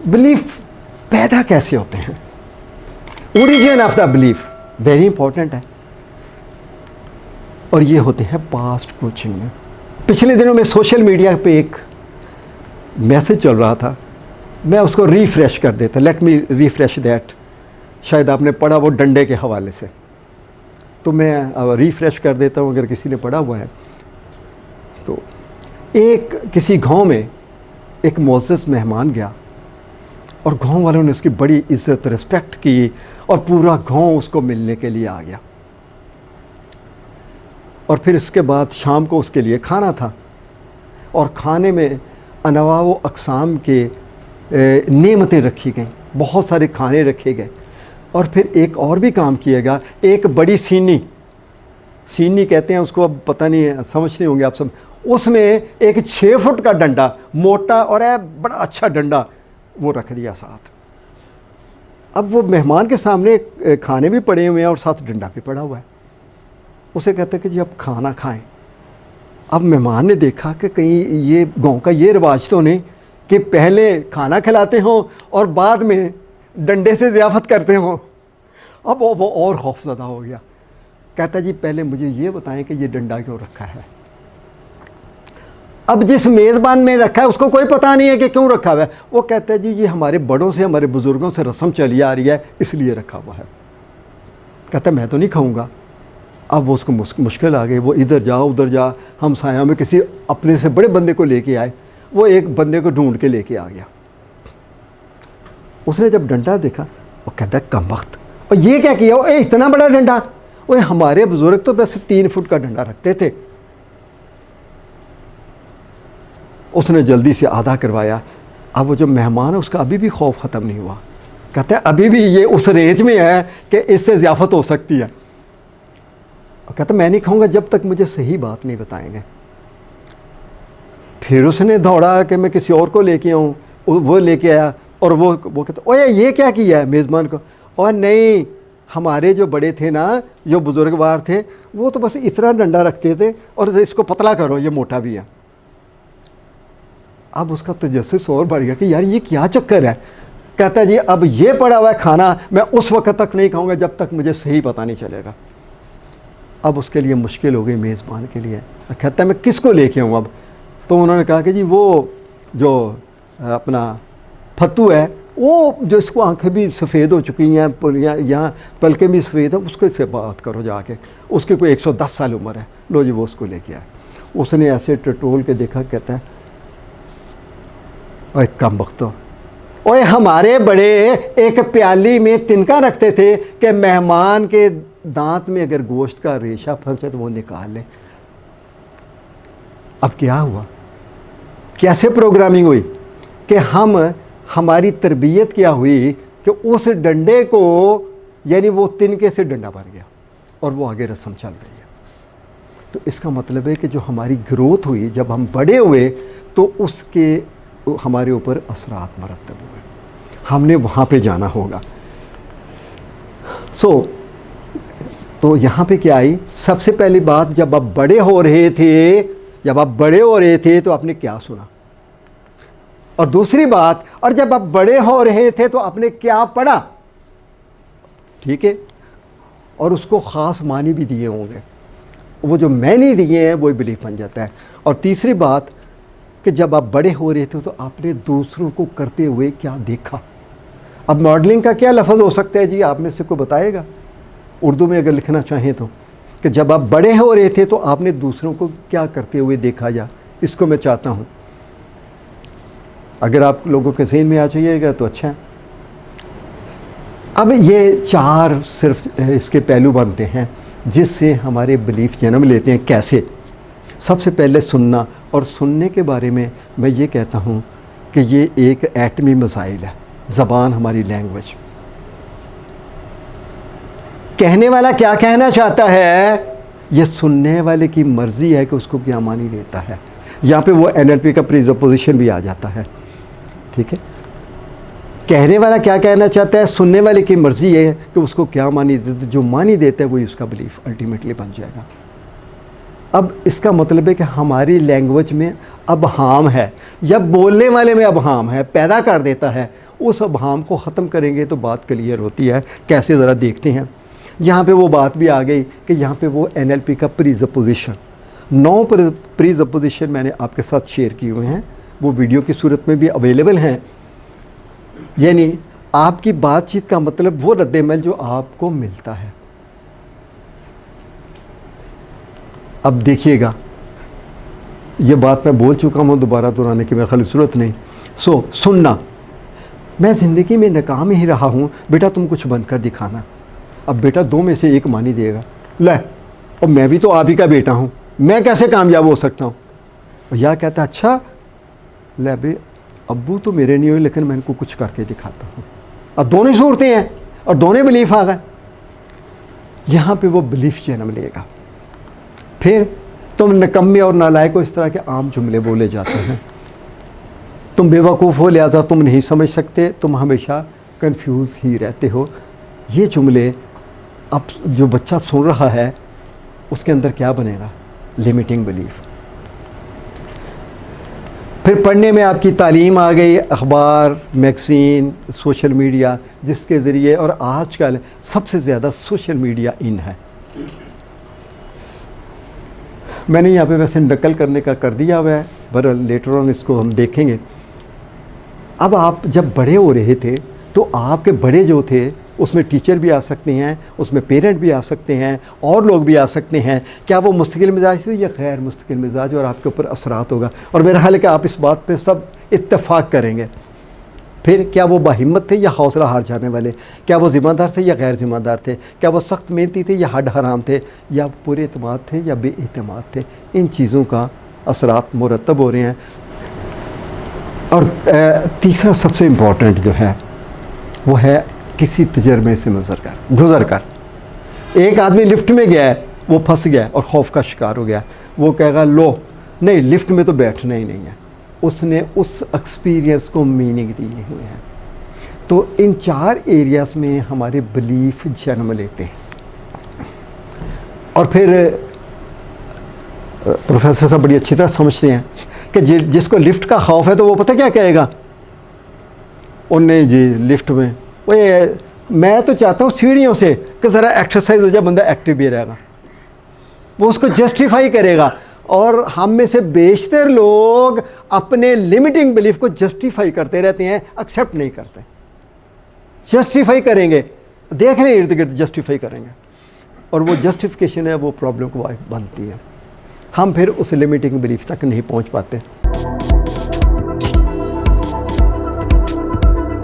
Belief पैदा कैसे होते हैं, origin of the belief very important है। और ये होते हैं पास्ट कोचिंग में। पिछले दिनों में सोशल मीडिया पे एक मैसेज चल रहा था, मैं उसको रिफ्रेश कर देता, लेट मी रिफ्रेश दैट। शायद आपने पढ़ा वो डंडे के हवाले से, तो मैं रिफ्रेश कर देता हूँ अगर किसी ने पढ़ा हुआ है। तो एक किसी गांव में एक मुअज़्ज़ज़ मेहमान गया और गांव वालों ने उसकी बड़ी इज़्ज़त रिस्पेक्ट की और पूरा गांव उसको मिलने के लिए आ गया। और फिर इसके बाद शाम को उसके लिए खाना था और खाने में अनवा व अक़साम के नेमतें रखी गईं, बहुत सारे खाने रखे गए। और फिर एक और भी काम किएगा, एक बड़ी सीनी कहते हैं उसको, अब पता नहीं समझते होंगे आप सब, उसमें एक 6 फुट का डंडा, मोटा और बड़ा अच्छा डंडा वो रख दिया साथ। अब वो मेहमान के सामने खाने भी पड़े हुए हैं और साथ डंडा भी पड़ा हुआ है। उसे कहते हैं कि जी अब खाना खाएं। अब मेहमान ने देखा कि कहीं ये गांव का ये रिवाज तो नहीं कि पहले खाना खिलाते हों और बाद में डंडे से ज़ियाफ़त करते हों। अब वो और खौफज़दा हो गया। कहता जी पहले मुझे ये बताएं कि ये डंडा क्यों रखा है। अब जिस मेज़बान में रखा है उसको कोई पता नहीं है कि क्यों रखा हुआ है। वो कहता है जी ये हमारे बड़ों से, हमारे बुज़ुर्गों से रस्म चली आ रही है, इसलिए रखा हुआ है। कहता मैं तो नहीं खाऊंगा। अब वो उसको मुश्किल आ गई, वो इधर जा उधर जा, हम साया में किसी अपने से बड़े बंदे को लेके आए। वो एक बंदे को ढूंढ के लेके आ गया। उसने जब डंडा देखा वो कहता है कमबख्त, और ये क्या किया, वो इतना बड़ा डंडा, वो हमारे बुजुर्ग तो बस 3 फुट का डंडा रखते थे। उसने जल्दी से आधा करवाया। अब वो जो मेहमान है उसका अभी भी खौफ ख़त्म नहीं हुआ। कहता है अभी भी ये उस रेंज में है कि इससे ज़ियाफ़त हो सकती है। और कहता मैं नहीं खाऊंगा जब तक मुझे सही बात नहीं बताएंगे। फिर उसने दौड़ा कि मैं किसी और को लेके आऊँ, वो लेके आया और वो कहता ओए ये क्या किया है मेज़बान को। और नहीं, हमारे जो बड़े थे ना, जो बुजुर्गवार थे, वो तो बस इतना डंडा रखते थे और इसको पतला करो, ये मोटा भी है। अब उसका तजस्सुस और बढ़ गया कि यार ये क्या चक्कर है। कहता जी अब ये पड़ा हुआ है खाना, मैं उस वक्त तक नहीं खाऊंगा जब तक मुझे सही पता नहीं चलेगा। अब उसके लिए मुश्किल हो गई मेज़बान के लिए। कहता है मैं किसको लेके आऊँ अब। तो उन्होंने कहा कि जी वो जो अपना फत्तू है, वो जो इसको आंखें भी सफ़ेद हो चुकी हैं, यहाँ पलकें भी सफ़ेद है, उसके से बात करो जाके, उसकी कोई 110 साल उम्र है। लो जी वो उसको लेके आए। उसने ऐसे टटोल के देखा, कहता है ओए कम वक्त, ओए हमारे बड़े एक प्याली में तिनका रखते थे कि मेहमान के दांत में अगर गोश्त का रेशा फंसे तो वो निकाल ले। अब क्या हुआ, कैसे प्रोग्रामिंग हुई कि हमारी तरबियत क्या हुई कि उस डंडे को, यानी वो तिनके से डंडा बन गया और वो आगे रस्म चल रही है। तो इसका मतलब है कि जो हमारी ग्रोथ हुई, जब हम बड़े हुए तो उसके हमारे ऊपर असरात मरतब हुए। हमने वहाँ पे जाना होगा। तो यहाँ पे क्या आई, सबसे पहली बात, जब आप बड़े हो रहे थे तो आपने क्या सुना। और दूसरी बात, और जब आप बड़े हो रहे थे तो आपने क्या पढ़ा, ठीक है, और उसको ख़ास मानी भी दिए होंगे। वो जो मैंने दिए हैं वही बिलीफ बन जाता है। और तीसरी बात कि जब आप बड़े हो रहे थे तो आपने दूसरों को करते हुए क्या देखा। अब मॉडलिंग का क्या लफ्ज़ हो सकता है जी, आप में से कोई बताएगा उर्दू में अगर लिखना चाहें तो, कि जब आप बड़े हो रहे थे तो आपने दूसरों को क्या करते हुए देखा। जा इसको मैं चाहता हूँ अगर आप लोगों के ज़हन में आ जाइएगा तो अच्छा है। अब ये 4 सिर्फ इसके पहलू बनते हैं जिससे हमारे बिलीफ जन्म लेते हैं। कैसे, सबसे पहले सुनना, और सुनने के बारे में मैं ये कहता हूँ कि ये एक एटमी मसाइल है। ज़बान हमारी लैंग्वेज, कहने वाला क्या कहना चाहता है, ये सुनने वाले की मर्ज़ी है कि उसको क्या मानी देता है। यहाँ पे वो NLP का प्रीसपोजिशन भी आ जाता है, ठीक है। कहने वाला क्या कहना चाहता है, सुनने वाले की मर्ज़ी है कि उसको क्या मानी देता है। जो मानी देता है वही उसका बिलीफ अल्टीमेटली बन जाएगा। अब इसका मतलब है कि हमारी लैंग्वेज में अब हाम है, या बोलने वाले में अब हाम है, पैदा कर देता है। उस अबहाम को ख़त्म करेंगे तो बात क्लियर होती है। कैसे ज़रा देखते हैं। यहाँ पे वो बात भी आ गई कि यहाँ पे वो NLP का प्रीसपोजिशन, 9 प्रीसपोजिशन मैंने आपके साथ शेयर किए हुए हैं, वो वीडियो की सूरत में भी अवेलेबल हैं। यानी आपकी बातचीत का मतलब वो रद्द-ए-अमल जो आपको मिलता है। अब देखिएगा, ये बात मैं बोल चुका हूँ, दोबारा दोहराने की मेरे ख्याल ज़रूरत नहीं। सुनना, मैं ज़िंदगी में नाकाम ही रहा हूँ, बेटा तुम कुछ बनकर दिखाना। अब बेटा 2 में से एक मान ही देगा, ले और मैं भी तो आप ही का बेटा हूँ, मैं कैसे कामयाब हो सकता हूँ। और यह कहता है अच्छा ले बे, अब्बू तो मेरे नहीं हुए लेकिन मैं इनको कुछ करके दिखाता हूँ। अब दोनों सूरतें हैं और दोनों बिलीफ आ गए। यहाँ पे वो बिलीफ जन्म लेगा। फिर तुम निकम्मे और नालायक को इस तरह के आम जुमले बोले जाते हैं। तुम बेवकूफ़ हो लिहाजा तुम नहीं समझ सकते, तुम हमेशा कंफ्यूज ही रहते हो। ये जुमले अब जो बच्चा सुन रहा है उसके अंदर क्या बनेगा? Limiting belief. फिर पढ़ने में आपकी तालीम आ गई, अखबार, मैगज़ीन, सोशल मीडिया, जिसके ज़रिए, और आजकल सबसे ज़्यादा सोशल मीडिया इन है। मैंने यहाँ पे वैसे नकल करने का कर दिया हुआ है, पर लेटर ऑन इसको हम देखेंगे। अब आप जब बड़े हो रहे थे तो आपके बड़े जो थे उसमें टीचर भी आ सकते हैं, उसमें पेरेंट भी आ सकते हैं, और लोग भी आ सकते हैं। क्या वो मुस्तकिल मिजाज थे या गैर मुस्तकिल मिजाज, और आपके ऊपर असरात होगा। और मेरा ख्याल है कि आप इस बात पे सब इत्तेफाक करेंगे। फिर क्या वो बाहिम्मत थे या हौसला हार जाने वाले? क्या वो ज़िम्मेदार थे या गैर ज़िम्मेदार थे? क्या वो सख्त मेहनती थे या हड हराम थे? या पूरे एतमाद थे या बेएतमाद थे? इन चीज़ों का असरात मुरतब हो रहे हैं। और तीसरा सबसे इम्पॉर्टेंट जो है वो है किसी तजर्बे से गुज़र कर। एक आदमी लिफ्ट में गया है, वो फंस गया और खौफ का शिकार हो गया। वो कहेगा लो नहीं, लिफ्ट में तो बैठना ही नहीं है। उसने उस एक्सपीरियंस को मीनिंग दिए हुए हैं। तो इन 4 एरियाज़ में हमारे बिलीफ जन्म लेते हैं। और फिर प्रोफेसर साहब बड़ी अच्छी तरह समझते हैं कि जिसको लिफ्ट का खौफ है तो वो पता क्या कहेगा, ओ नहीं जी लिफ्ट में, ओए मैं तो चाहता हूँ सीढ़ियों से कि ज़रा एक्सरसाइज हो जाए, बंदा एक्टिव भी रहेगा। वो उसको जस्टिफाई करेगा। और हम में से बेशतर लोग अपने लिमिटिंग बिलीफ को जस्टिफाई करते रहते हैं, एक्सेप्ट नहीं करते। जस्टिफाई करेंगे, देख लें इर्द गिर्द जस्टिफाई करेंगे, और वो जस्टिफिकेशन है वो प्रॉब्लम को बनती है। हम फिर उस लिमिटिंग बिलीफ तक नहीं पहुंच पाते।